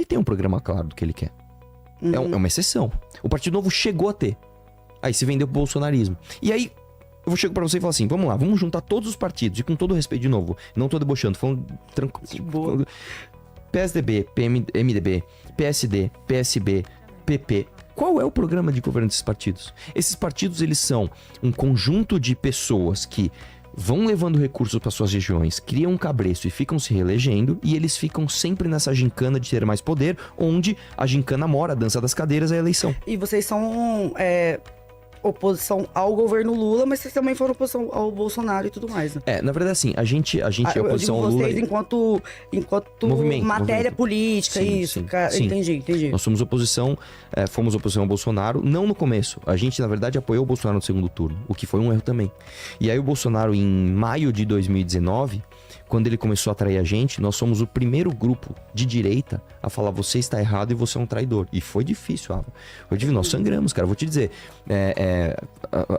tem um programa claro do que ele quer. É uma exceção. O Partido Novo chegou a ter. Aí se vendeu pro bolsonarismo. E aí, eu chego pra você e falo assim, vamos lá, vamos juntar todos os partidos. E com todo respeito de novo, não tô debochando, falando tranquilo. PSDB, MDB, PSD, PSB, PP. Qual é o programa de governo desses partidos? Esses partidos, eles são um conjunto de pessoas que vão levando recursos para suas regiões, criam um cabresto e ficam se reelegendo, e eles ficam sempre nessa gincana de ter mais poder, onde a gincana mora, a dança das cadeiras, é a eleição. E vocês são oposição ao governo Lula, mas vocês também foram oposição ao Bolsonaro e tudo mais, né? Na verdade, assim, a gente é oposição ao Lula. Vocês enquanto movimento política, sim, isso. Sim. Entendi. Nós somos oposição ao Bolsonaro, não no começo. A gente, na verdade, apoiou o Bolsonaro no segundo turno, o que foi um erro também. E aí o Bolsonaro, em maio de 2019, quando ele começou a atrair a gente, nós somos o primeiro grupo de direita a falar, você está errado e você é um traidor. E foi difícil, Ava. Nós sangramos, cara. Vou te dizer,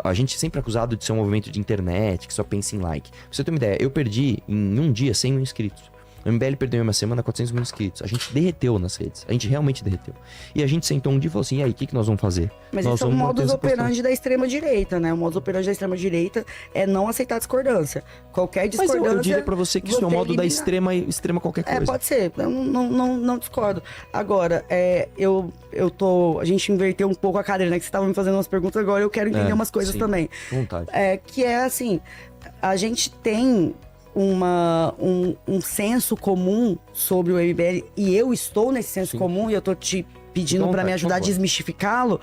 a gente é sempre acusado de ser um movimento de internet, que só pensa em like. Pra você ter uma ideia, eu perdi em um dia 100 mil inscritos. O MBL perdeu em uma semana 400 mil inscritos. A gente derreteu nas redes. A gente realmente derreteu. E a gente sentou um dia e falou assim, e aí, o que nós vamos fazer? Mas isso é o modus operandi da extrema-direita, né? O modus operandi da extrema-direita é não aceitar discordância. Qualquer discordância... Mas eu diria pra você que isso é o modo da extrema qualquer coisa. Pode ser. Eu não discordo. Agora, a gente inverteu um pouco a cadeira, né? Que você estava me fazendo umas perguntas, agora eu quero entender umas coisas também. Vontade. Que é assim, a gente tem um senso comum sobre o MBL, e eu estou nesse senso comum, e eu tô te pedindo para me ajudar a desmistificá-lo,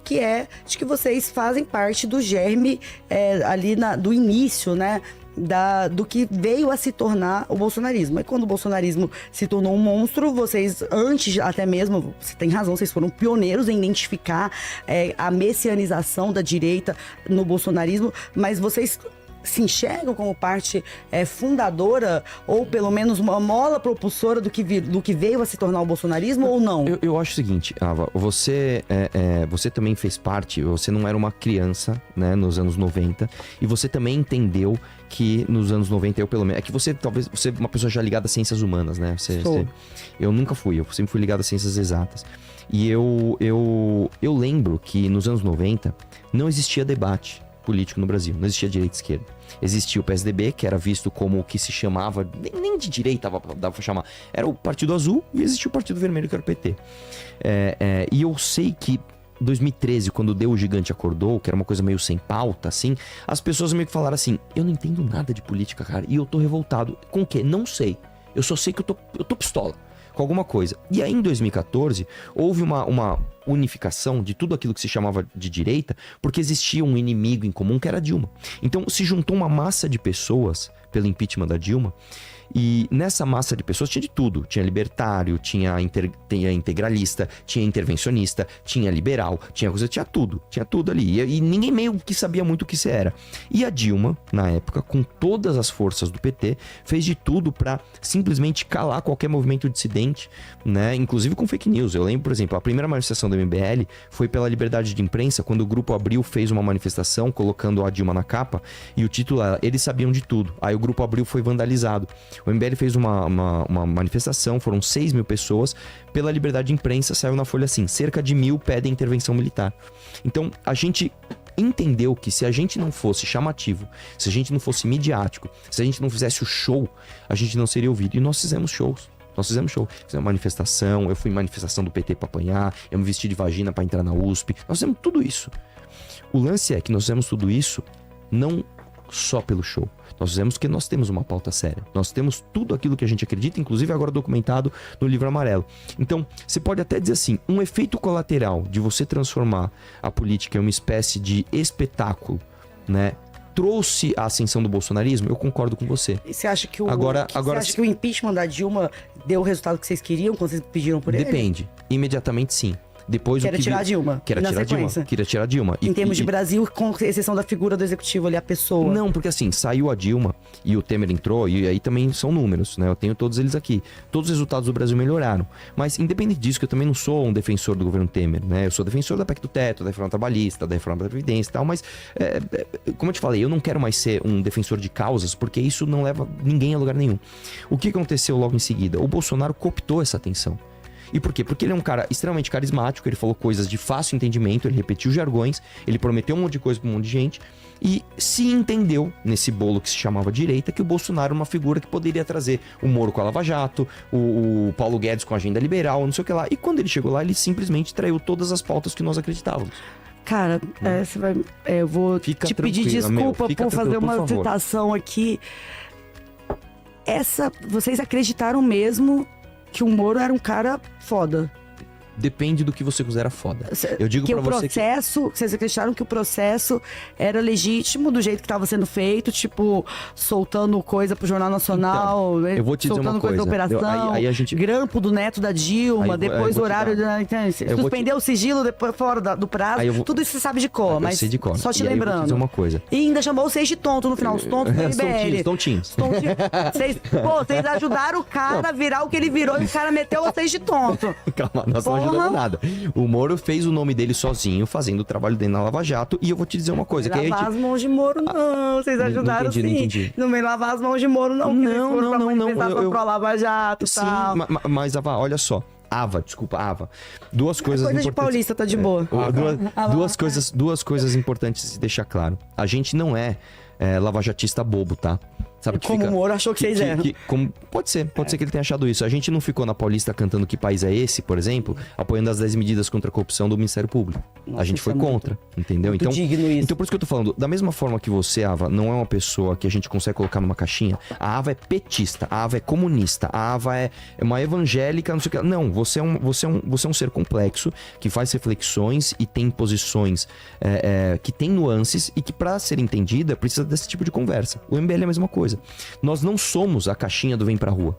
que é de que vocês fazem parte do germe ali do início, né? Do que veio a se tornar o bolsonarismo. E quando o bolsonarismo se tornou um monstro, vocês, antes até mesmo, você tem razão, vocês foram pioneiros em identificar a messianização da direita no bolsonarismo, mas vocês se enxergam como parte fundadora, ou pelo menos uma mola propulsora do que veio a se tornar o bolsonarismo, ou não? Eu acho o seguinte, Ava, você também fez parte, você não era uma criança, né, nos anos 90, e você também entendeu que nos anos 90, eu pelo menos, é que você talvez, você é uma pessoa já ligada às ciências humanas, né? Eu nunca fui, eu sempre fui ligado às ciências exatas. E eu lembro que nos anos 90 não existia debate político no Brasil, não existia direita e esquerda. Existia o PSDB, que era visto como o que se chamava, nem de direita dava pra chamar, era o Partido Azul, e existia o Partido Vermelho, que era o PT. E eu sei que 2013, quando deu o Gigante Acordou, que era uma coisa meio sem pauta, assim, as pessoas meio que falaram assim, eu não entendo nada de política, cara, e eu tô revoltado. Com o quê? Não sei. Eu só sei que eu tô pistola com alguma coisa. E aí, em 2014, houve uma unificação de tudo aquilo que se chamava de direita, porque existia um inimigo em comum, que era a Dilma. Então, se juntou uma massa de pessoas pelo impeachment da Dilma, e nessa massa de pessoas tinha de tudo. Tinha libertário, tinha integralista, tinha intervencionista, tinha liberal, tinha tudo ali. E ninguém meio que sabia muito o que isso era. E a Dilma, na época, com todas as forças do PT, fez de tudo para simplesmente calar qualquer movimento dissidente, né? Inclusive com fake news. Eu lembro, por exemplo, a primeira manifestação do MBL foi pela liberdade de imprensa, quando o Grupo Abril fez uma manifestação colocando a Dilma na capa, e o título era Eles Sabiam de Tudo. Aí o Grupo Abril foi vandalizado. O MBL fez uma manifestação, foram 6 mil pessoas, pela liberdade de imprensa, saiu na Folha assim, cerca de 1.000 pedem intervenção militar. Então, a gente entendeu que se a gente não fosse chamativo, se a gente não fosse midiático, se a gente não fizesse o show, a gente não seria ouvido. E nós fizemos shows. Fizemos manifestação, eu fui em manifestação do PT pra apanhar, eu me vesti de vagina pra entrar na USP. Nós fizemos tudo isso. O lance é que nós fizemos tudo isso não só pelo show. Nós fizemos porque nós temos uma pauta séria. Nós temos tudo aquilo que a gente acredita, inclusive agora documentado no Livro Amarelo. Então, você pode até dizer assim, um efeito colateral de você transformar a política em uma espécie de espetáculo, né, trouxe a ascensão do bolsonarismo. Eu concordo com você. E você acha que você acha que o impeachment da Dilma deu o resultado que vocês queriam quando vocês pediram por ele? Depende. Imediatamente, sim. Depois Queria tirar a Dilma. Queria tirar a Dilma. Em termos de Brasil, com exceção da figura do executivo ali, a pessoa. Não, porque assim, saiu a Dilma e o Temer entrou, e aí também são números, né? Eu tenho todos eles aqui. Todos os resultados do Brasil melhoraram. Mas, independente disso, que eu também não sou um defensor do governo Temer, né? Eu sou defensor da PEC do Teto, da reforma trabalhista, da reforma da Previdência e tal, mas, como eu te falei, eu não quero mais ser um defensor de causas, porque isso não leva ninguém a lugar nenhum. O que aconteceu logo em seguida? O Bolsonaro cooptou essa atenção. E por quê? Porque ele é um cara extremamente carismático, ele falou coisas de fácil entendimento, ele repetiu jargões, ele prometeu um monte de coisa pra um monte de gente e se entendeu nesse bolo que se chamava direita que o Bolsonaro era uma figura que poderia trazer o Moro com a Lava Jato, o Paulo Guedes com a agenda liberal, não sei o que lá. E quando ele chegou lá, ele simplesmente traiu todas as pautas que nós acreditávamos. Cara, você vai, eu vou te pedir desculpa por fazer uma citação aqui. Vocês acreditaram mesmo que o Moro era um cara foda? Depende do que você considera foda. Eu digo que pra você vocês acreditaram que o processo era legítimo do jeito que estava sendo feito, tipo, soltando coisa pro Jornal Nacional, então, eu vou te dizer uma coisa da operação, aí a gente... grampo do neto da Dilma, depois o horário, suspendeu o sigilo depois fora do prazo, tudo isso você sabe de cor, mas sei de cor. Só te lembrando. Eu vou te dizer uma coisa. E ainda chamou vocês de tonto no final, os tontos do MBL. Tontinhos. Vocês ajudaram o cara a virar o que ele virou e o cara meteu vocês de tonto. Calma, nós não ajudamos nada. O Moro fez o nome dele sozinho, fazendo o trabalho dele na Lava Jato. E eu vou te dizer uma coisa. Não lavar as mãos de Moro, não. Vocês ajudaram sim. Não entendi. Não vem lavar as mãos de Moro, não. Não. Pro Lava Jato, sim, tal. Mas, Ava, olha só. Ava. Duas coisas importantes. De paulista tá de boa. Duas coisas importantes de deixar claro. A gente não é lavajatista bobo, tá? Sabe que como o Moro achou que vocês eram. Pode ser que ele tenha achado isso. A gente não ficou na Paulista cantando Que País é Esse, por exemplo, apoiando as 10 medidas contra a corrupção do Ministério Público. Nossa, a gente foi contra, entendeu? Então, digno isso. Então por isso que eu tô falando, da mesma forma que você, Ava, não é uma pessoa que a gente consegue colocar numa caixinha, a Ava é petista, a Ava é comunista, a Ava é uma evangélica, não sei o que. Não, você é um ser complexo, que faz reflexões e tem posições que tem nuances e que pra ser entendida precisa desse tipo de conversa. O MBL é a mesma coisa. Nós não somos a caixinha do Vem Pra Rua.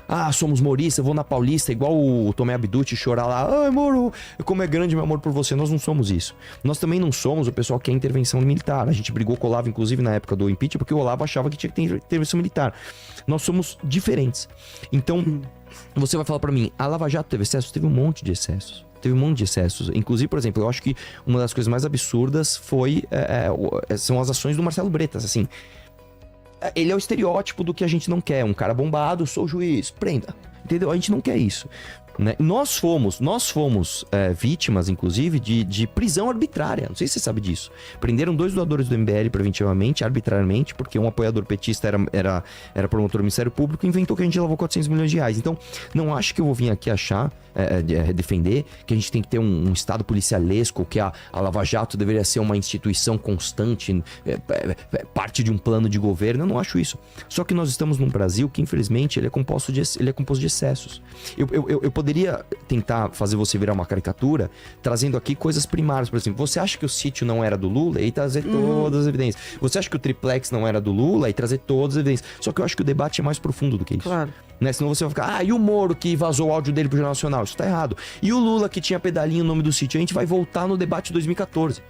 Ah, somos moristas, eu vou na Paulista igual o Tomé Abdutti chorar lá. Ai, Moro, como é grande meu amor por você. Nós não somos isso. Nós também não somos o pessoal que quer intervenção militar. A gente brigou com o Olavo, inclusive, na época do impeachment, porque o Olavo achava que tinha que ter intervenção militar. Nós somos diferentes. Então, você vai falar pra mim, a Lava Jato teve excessos? Teve um monte de excessos. Inclusive, por exemplo, eu acho que uma das coisas mais absurdas são as ações do Marcelo Bretas, assim. Ele é o estereótipo do que a gente não quer. Um cara bombado, sou juiz, prenda. Entendeu? A gente não quer isso. Né? Nós fomos vítimas, inclusive, de prisão arbitrária. Não sei se você sabe disso. Prenderam 2 doadores do MBL preventivamente, arbitrariamente, porque um apoiador petista era promotor do Ministério Público e inventou que a gente lavou 400 milhões de reais. Então, não acho que eu vou vir aqui defender que a gente tem que ter um Estado policialesco, que a Lava Jato deveria ser uma instituição constante, parte de um plano de governo. Eu não acho isso. Só que nós estamos num Brasil que, infelizmente, ele é composto de excessos. Eu poderia tentar fazer você virar uma caricatura trazendo aqui coisas primárias. Por exemplo, você acha que o sítio não era do Lula e trazer todas as evidências? Você acha que o triplex não era do Lula e trazer todas as evidências? Só que eu acho que o debate é mais profundo do que isso. Claro. Né? Senão você vai ficar, e o Moro que vazou o áudio dele pro Jornal Nacional? Isso tá errado. E o Lula que tinha pedalinho no nome do sítio? A gente vai voltar no debate de 2014.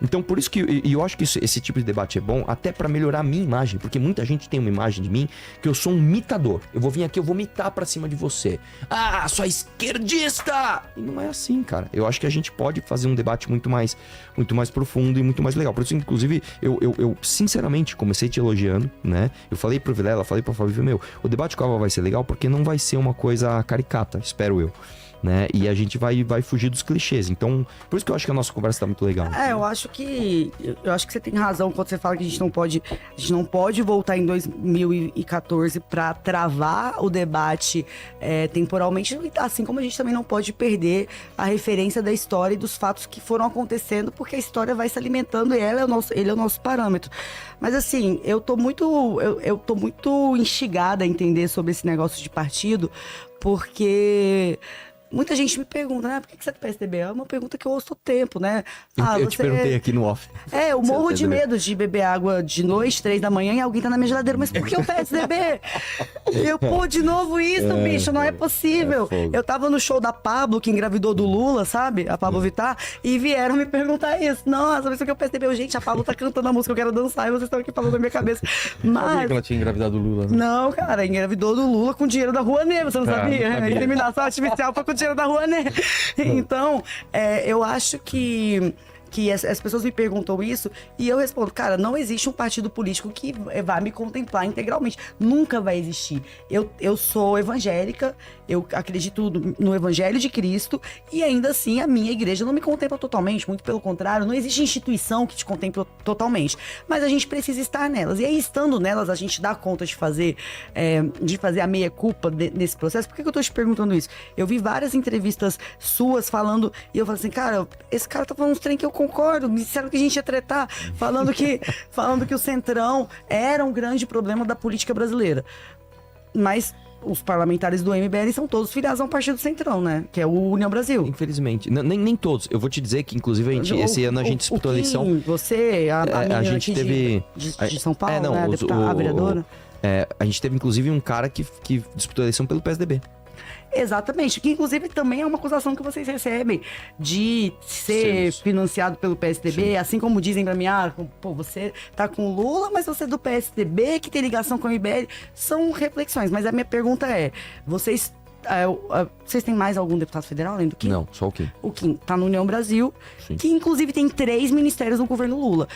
Então, por isso que eu acho que esse tipo de debate é bom, até pra melhorar a minha imagem, porque muita gente tem uma imagem de mim que eu sou um mitador. Eu vou vir aqui, eu vou mitar pra cima de você. Ah, sua esquerdista! E não é assim, cara. Eu acho que a gente pode fazer um debate muito mais profundo e muito mais legal. Por isso, inclusive, eu sinceramente comecei te elogiando, né? Eu falei pro Vilela, falei pro Fábio, o debate com a Ava vai ser legal porque não vai ser uma coisa caricata, espero eu. Né? E a gente vai fugir dos clichês. Então, por isso que eu acho que a nossa conversa tá muito legal. Eu acho que você tem razão quando você fala que a gente não pode voltar em 2014 para travar o debate temporalmente, assim como a gente também não pode perder a referência da história e dos fatos que foram acontecendo, porque a história vai se alimentando e ele é o nosso parâmetro. Mas assim, eu tô muito instigada a entender sobre esse negócio de partido, porque muita gente me pergunta, né? Por que você é do PSDB? É uma pergunta que eu ouço todo tempo, né? Eu te perguntei aqui no off. Eu morro de medo de beber água de noite, 3 da manhã, e alguém tá na minha geladeira. Mas por que o PSDB? De novo isso, bicho, não é possível. Eu tava no show da Pablo, que engravidou do Lula, sabe? A Pablo Vittar, e vieram me perguntar isso. Nossa, mas por que o PSDB? Gente, a Pablo tá cantando a música, eu quero dançar, e vocês estão aqui falando na minha cabeça. Mas... sabia que ela tinha engravidado do Lula, né? Não, cara, engravidou do Lula com dinheiro da Rouanet, você não sabia? A inseminação artificial foi com dinheiro da Rouanet. Então, eu acho que que as pessoas me perguntam isso e eu respondo, cara, não existe um partido político que vai me contemplar integralmente. Nunca vai existir. Eu sou evangélica, eu acredito no Evangelho de Cristo e ainda assim a minha igreja não me contempla totalmente, muito pelo contrário, não existe instituição que te contempla totalmente. Mas a gente precisa estar nelas. E aí, estando nelas, a gente dá conta de fazer a meia-culpa nesse processo. Por que eu tô te perguntando isso? Eu vi várias entrevistas suas falando, e eu falo assim, cara, esse cara tá falando uns trem que eu concordo, me disseram que a gente ia tretar, falando que o Centrão era um grande problema da política brasileira. Mas os parlamentares do MBL são todos filiados a um partido Centrão, né? Que é o União Brasil. Infelizmente. Nem todos. Eu vou te dizer que, inclusive, esse ano a gente disputou a eleição. Você, a gente teve... de São Paulo, né? A vereadora. A gente teve, inclusive, um cara que disputou a eleição pelo PSDB. Exatamente, que inclusive também é uma acusação que vocês recebem de ser financiado pelo PSDB, sim. Assim como dizem pra mim, pô, você tá com o Lula, mas você é do PSDB, que tem ligação com o MBL. São reflexões, mas a minha pergunta é, vocês têm mais algum deputado federal além do Kim? Não, só o Kim. O Kim tá no União Brasil, sim. Que inclusive tem 3 ministérios no governo Lula.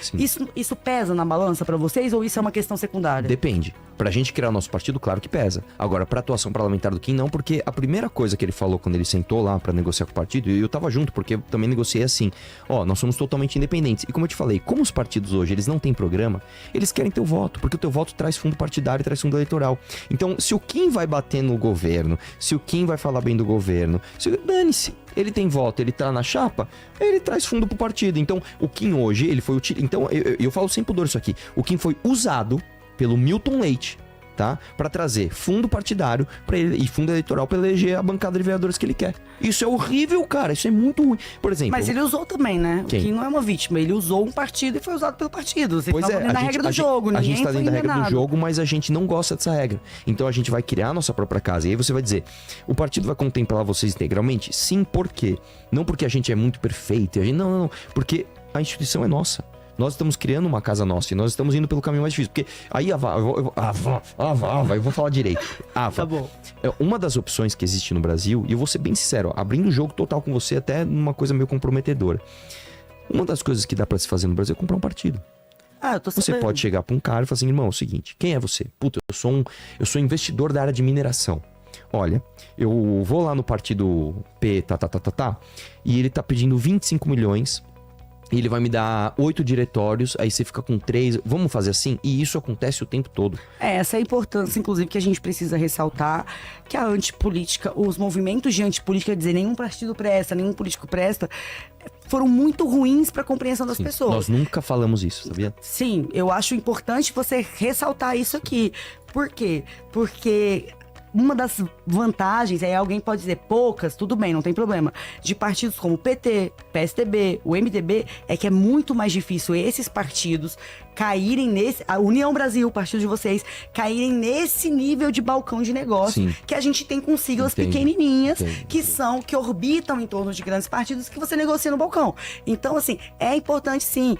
Isso pesa na balança pra vocês ou isso é uma questão secundária? Depende. Pra gente criar o nosso partido, claro que pesa. Agora, pra atuação parlamentar do Kim, não, porque a primeira coisa que ele falou quando ele sentou lá pra negociar com o partido, e eu tava junto, porque eu também negociei assim, nós somos totalmente independentes. E como eu te falei, como os partidos hoje, eles não têm programa, eles querem teu voto, porque o teu voto traz fundo partidário, traz fundo eleitoral. Então, se o Kim vai bater no governo, se o Kim vai falar bem do governo, dane-se. Ele tem voto, ele tá na chapa, ele traz fundo pro partido. Então, o Kim hoje, ele foi utilizado. Então, eu falo sem pudor isso aqui. O Kim foi usado pelo Milton Leite, tá? Pra trazer fundo partidário pra ele, e fundo eleitoral pra eleger a bancada de vereadores que ele quer. Isso é horrível, cara. Isso é muito ruim. Por exemplo... Mas ele usou também, né? Quem? O Kim não é uma vítima. Ele usou um partido e foi usado pelo partido. Vocês estão dentro da regra do jogo. A gente tá dentro da regra do jogo, mas a gente não gosta dessa regra. Então a gente vai criar a nossa própria casa. E aí você vai dizer, o partido vai contemplar vocês integralmente? Sim, por quê? Não porque a gente é muito perfeito. Não. Porque a instituição é nossa. Nós estamos criando uma casa nossa e nós estamos indo pelo caminho mais difícil. Porque aí eu vou falar direito. Tá bom. Uma das opções que existe no Brasil, e eu vou ser bem sincero, abrindo um jogo total com você, até numa coisa meio comprometedora. Uma das coisas que dá pra se fazer no Brasil é comprar um partido. Eu tô sabendo. Você pode chegar pra um cara e falar assim, irmão, é o seguinte, quem é você? Puta, eu sou investidor da área de mineração. Olha, eu vou lá no partido P, e ele tá pedindo 25 milhões... E ele vai me dar 8 diretórios, aí você fica com 3. Vamos fazer assim? E isso acontece o tempo todo. Essa é a importância, inclusive, que a gente precisa ressaltar, que a antipolítica, os movimentos de antipolítica, quer dizer, nenhum partido presta, nenhum político presta, foram muito ruins para a compreensão das pessoas. Nós nunca falamos isso, sabia? Sim, eu acho importante você ressaltar isso aqui. Por quê? Porque... uma das vantagens, aí alguém pode dizer poucas, tudo bem, não tem problema, de partidos como o PT, PSDB, o MDB, é que é muito mais difícil esses partidos caírem nesse... A União Brasil, o partido de vocês, caírem nesse nível de balcão de negócio. Sim. Que a gente tem com siglas pequenininhas, que orbitam em torno de grandes partidos que você negocia no balcão. Então, assim, é importante sim.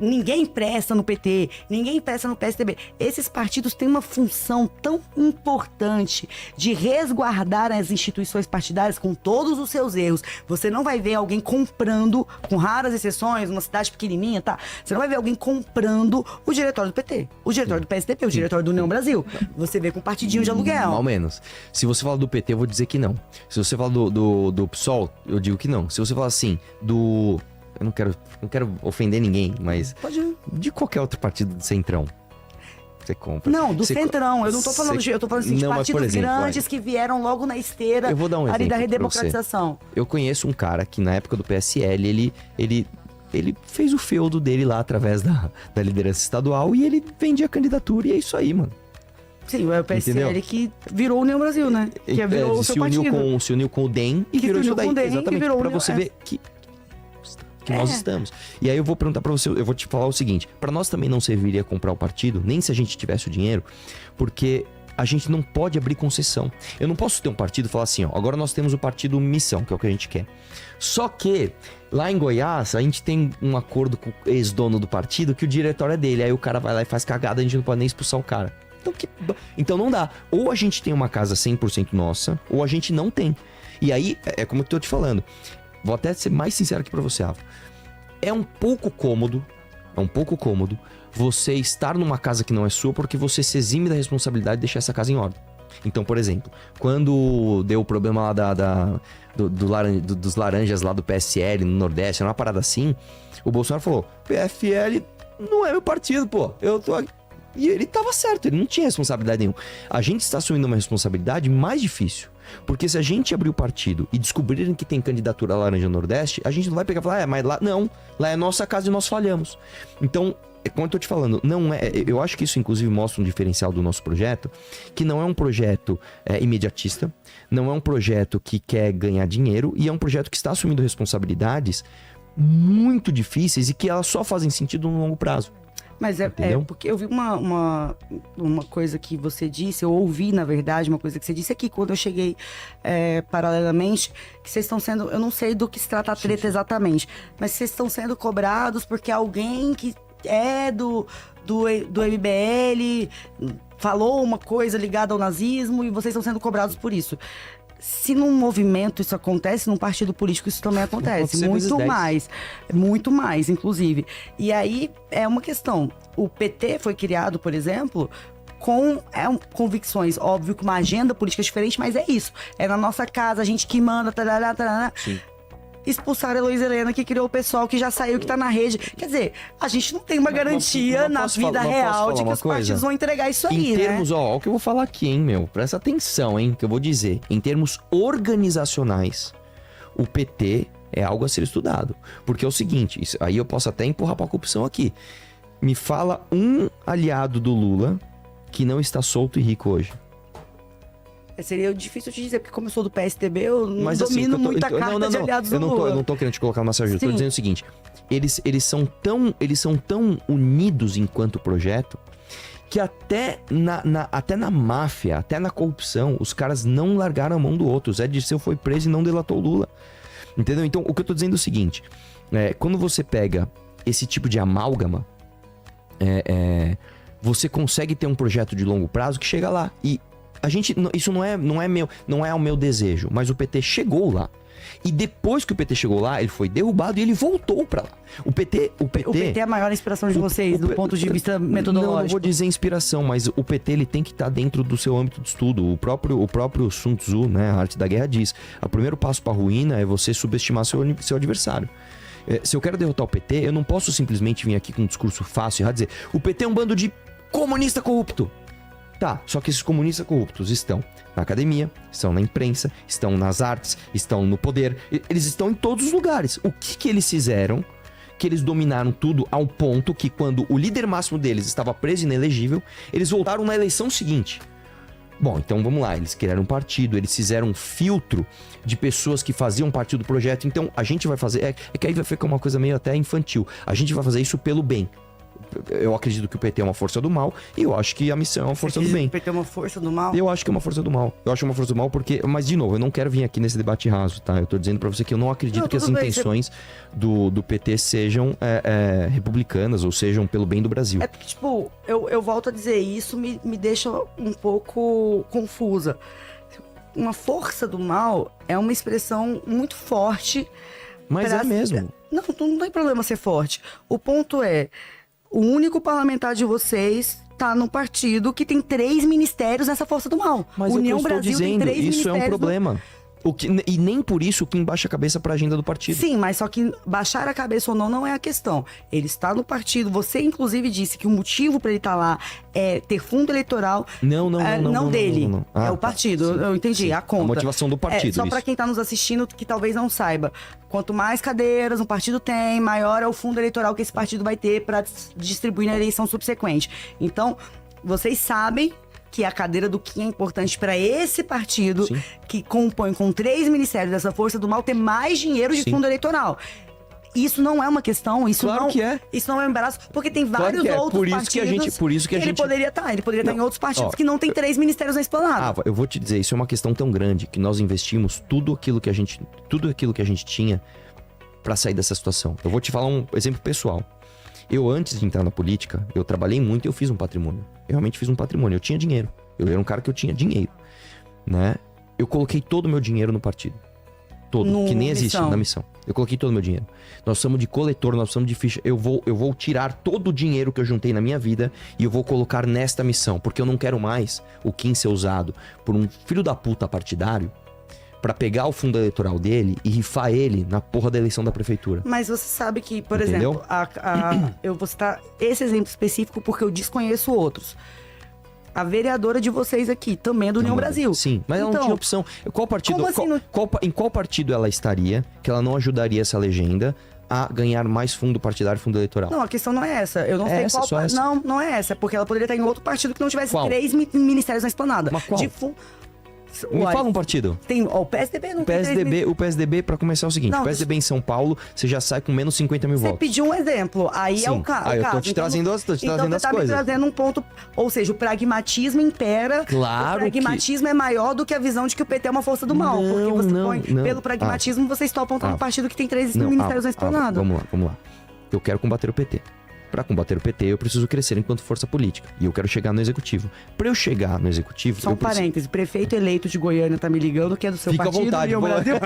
Ninguém presta no PT, ninguém presta no PSDB. Esses partidos têm uma função tão importante de resguardar as instituições partidárias com todos os seus erros. Você não vai ver alguém comprando, com raras exceções, uma cidade pequenininha, tá? Você não vai ver alguém comprando o diretório do PT, o diretório do PSDB, o diretório do União Brasil. Você vê com partidinho de aluguel. Ao menos. Se você fala do PT, eu vou dizer que não. Se você fala do PSOL, eu digo que não. Se você fala assim, Eu não quero ofender ninguém, mas... Pode ir. De qualquer outro partido do Centrão. Você compra. Não, do Centrão. Eu não tô falando eu tô falando assim, de partidos exemplo, grandes que vieram logo na esteira. Eu vou dar um exemplo da redemocratização. Eu conheço um cara que na época do PSL, ele fez o feudo dele lá através da liderança estadual e ele vendia a candidatura e é isso aí, mano. Sim, é o PSL. Entendeu? Que virou o União Brasil, né? Que virou o seu partido. Se uniu com o DEM e virou isso daí. Exatamente, pra você ver que nós estamos. E aí eu vou perguntar pra você, eu vou te falar o seguinte, pra nós também não serviria comprar o partido, nem se a gente tivesse o dinheiro, porque a gente não pode abrir concessão. Eu não posso ter um partido e falar assim, agora nós temos o partido Missão, que é o que a gente quer. Só que, lá em Goiás, a gente tem um acordo com o ex-dono do partido que o diretório é dele, aí o cara vai lá e faz cagada, a gente não pode nem expulsar o cara. Então não dá. Ou a gente tem uma casa 100% nossa, ou a gente não tem. E aí, é como eu tô te falando. Vou até ser mais sincero aqui pra você, Ava. é um pouco cômodo você estar numa casa que não é sua porque você se exime da responsabilidade de deixar essa casa em ordem. Então, por exemplo, quando deu o problema lá dos laranjas lá do PSL no Nordeste, era uma parada assim, o Bolsonaro falou, PFL não é meu partido, pô, eu tô aqui. E ele tava certo, ele não tinha responsabilidade nenhuma. A gente está assumindo uma responsabilidade mais difícil. Porque se a gente abrir o partido e descobrirem que tem candidatura laranja no Nordeste, a gente não vai pegar e falar, mas lá não, lá é nossa casa e nós falhamos. Então, como eu tô te falando, não é, eu acho que isso inclusive mostra um diferencial do nosso projeto, que não é um projeto imediatista, não é um projeto que quer ganhar dinheiro, e é um projeto que está assumindo responsabilidades muito difíceis e que elas só fazem sentido no longo prazo. Mas é porque eu vi uma coisa que você disse, eu ouvi, na verdade, uma coisa que você disse aqui quando eu cheguei paralelamente, que vocês estão sendo, eu não sei do que se trata a treta exatamente, mas vocês estão sendo cobrados porque alguém que é do MBL falou uma coisa ligada ao nazismo e vocês estão sendo cobrados por isso. Se num movimento isso acontece, num partido político isso também acontece. Muito mais, inclusive. E aí é uma questão. O PT foi criado, por exemplo, com convicções. Óbvio que uma agenda política diferente, mas é isso. É na nossa casa, a gente que manda, tarará, tarará. Sim. Expulsar a Heloísa Helena, que criou o pessoal que já saiu, que tá na rede. Quer dizer, a gente não tem uma garantia na vida real de que os partidos vão entregar isso aí, né? Em termos, ó, o que eu vou falar aqui, hein, meu? Presta atenção, hein, que eu vou dizer. Em termos organizacionais, o PT é algo a ser estudado. Porque é o seguinte, isso, aí eu posso até empurrar pra corrupção aqui. Me fala um aliado do Lula que não está solto e rico hoje. Seria difícil te dizer, porque como eu sou do PSDB, eu não domino muito a carta de aliados do Lula. Eu não tô querendo te colocar numa saia justa. Eu tô dizendo o seguinte, eles são tão unidos enquanto projeto, que até na máfia, até na corrupção, os caras não largaram a mão do outro. O Zé Dirceu foi preso e não delatou o Lula. Entendeu? Então, o que eu tô dizendo é o seguinte, quando você pega esse tipo de amálgama, você consegue ter um projeto de longo prazo que chega lá. E a gente, isso não é o meu desejo, mas o PT chegou lá. E depois que o PT chegou lá, ele foi derrubado e ele voltou pra lá. O PT é a maior inspiração de vocês, do ponto de vista metodológico. Não vou dizer inspiração, mas o PT ele tem que estar dentro do seu âmbito de estudo. O próprio Sun Tzu, né, a arte da guerra, diz: o primeiro passo para a ruína é você subestimar seu adversário. Se eu quero derrotar o PT, eu não posso simplesmente vir aqui com um discurso fácil e dizer: o PT é um bando de comunista corrupto. Tá, só que esses comunistas corruptos estão na academia, estão na imprensa, estão nas artes, estão no poder, eles estão em todos os lugares. O que eles fizeram? Que eles dominaram tudo ao ponto que quando o líder máximo deles estava preso e inelegível, eles voltaram na eleição seguinte. Bom, então vamos lá, eles criaram um partido, eles fizeram um filtro de pessoas que faziam parte do projeto. Então a gente vai fazer, que aí vai ficar uma coisa meio até infantil, a gente vai fazer isso pelo bem. Eu acredito que o PT é uma força do mal e eu acho que a missão é uma força do bem. O PT é uma força do mal? Eu acho que é uma força do mal. Eu acho uma força do mal porque... Mas, de novo, eu não quero vir aqui nesse debate raso, tá? Eu tô dizendo pra você que eu não acredito que as intenções do PT sejam republicanas ou sejam pelo bem do Brasil. Tipo, eu volto a dizer, isso me deixa um pouco confusa. Uma força do mal é uma expressão muito forte. Mas é mesmo. Não tem problema ser forte. O ponto é... O único parlamentar de vocês tá no partido que tem 3 ministérios nessa força do mal. Mas União eu estou Brasil dizendo, tem 3 isso ministérios. É um problema. E nem por isso o Kim baixa a cabeça pra agenda do partido. Sim, mas só que baixar a cabeça ou não é a questão. Ele está no partido. Você, inclusive, disse que o motivo para ele estar lá é ter fundo eleitoral. Não dele. Não. É o partido. Tá, eu entendi. Sim. A conta. A motivação do partido. Só para quem tá nos assistindo que talvez não saiba. Quanto mais cadeiras um partido tem, maior é o fundo eleitoral que esse partido vai ter para distribuir na eleição subsequente. Então, vocês sabem que a cadeira do Kim é importante para esse partido, sim, que compõe com 3 ministérios dessa força do mal ter mais dinheiro de, sim, fundo eleitoral. Isso não é uma questão, isso claro não, que é. Isso não é um embaraço, porque tem vários outros partidos. Por isso que a gente ele poderia estar em outros partidos que não tem 3 ministérios na esplanada. Eu vou te dizer, isso é uma questão tão grande que nós investimos tudo aquilo que a gente tinha para sair dessa situação. Eu vou te falar um exemplo pessoal. Eu, antes de entrar na política, eu trabalhei muito e eu fiz um patrimônio. Eu realmente fiz um patrimônio. Eu tinha dinheiro. Eu era um cara que eu tinha dinheiro, né? Eu coloquei todo o meu dinheiro no partido. Todo. Que nem existe na missão. Eu coloquei todo o meu dinheiro. Nós precisamos de coletor, nós precisamos de ficha. Eu vou tirar todo o dinheiro que eu juntei na minha vida e eu vou colocar nesta missão. Porque eu não quero mais o Kim ser usado por um filho da puta partidário pra pegar o fundo eleitoral dele e rifar ele na porra da eleição da prefeitura. Mas você sabe que, por Entendeu? exemplo, eu vou citar esse exemplo específico porque eu desconheço outros. A vereadora de vocês aqui também é do União Brasil. Sim, mas ela não tinha opção. Qual partido, como assim em qual partido ela estaria que ela não ajudaria essa legenda a ganhar mais fundo partidário, fundo eleitoral? Não, a questão não é essa. Eu não É sei essa, qual. só essa? Não, não é essa. Porque ela poderia estar em outro partido que não tivesse Qual? 3 ministérios na esplanada. Mas qual? De Me fala um partido. Tem, ó, o PSDB não tem 3 O PSDB, pra começar, é o seguinte: Não, o PSDB em São Paulo, você já sai com menos 50 mil Você votos. pediu um exemplo, aí Sim. é o caso. Eu tô te trazendo as então coisas. você tá me trazendo um ponto, ou seja, o pragmatismo impera. Claro o pragmatismo é maior do que a visão de que o PT é uma força do mal. Não, porque você não, põe, não. pelo pragmatismo, vocês topam estar no partido que tem 3 Não, ministérios na esplanada. Vamos lá. Eu quero combater o PT. Pra combater o PT, eu preciso crescer enquanto força política. E eu quero chegar no executivo. Pra eu chegar no executivo... Só um parêntese, prefeito eleito de Goiânia tá me ligando, que é do seu Fica à partido. vontade, e o vou- Brasil.